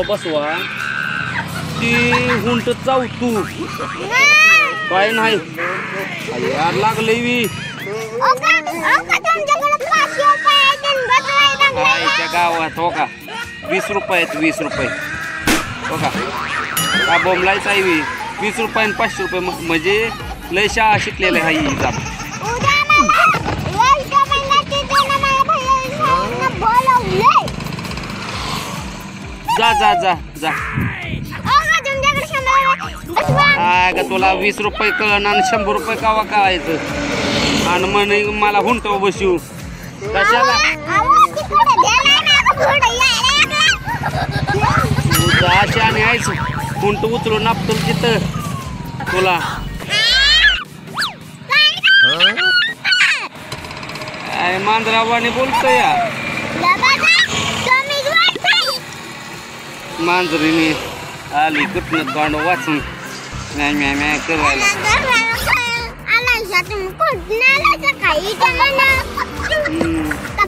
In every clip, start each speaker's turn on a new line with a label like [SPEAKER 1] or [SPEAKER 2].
[SPEAKER 1] बसवा ती हुंट चावतू काय नाही यार लागले वी त्या गावात हो का 20 रुपये 20 रुपये हो का का बोंबलायच आहे 20 रुपये आणि 500 रुपये म्हणजे लय शाळा शिकलेले आहे जात जा जा जा जा का तुला 20 रुपये कळण आणि 100 रुपये कावा कळायचं आणि म्हणे मला हुंटव बसू कशाला अशा आणि यायचं हुंट उचलून नापतो तिथं तुला काय मांजरावाने बोलतोय या मांजरीने आली कुठनं तोंड वाचून म्या करायला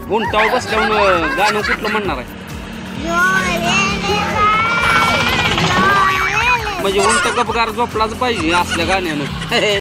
[SPEAKER 1] हुंटाव बसल्यावर गाणं कुठलं म्हणणार आहे म्हणजे उंट गपगार झोपलाच पाहिजे असल्या गाण्यानं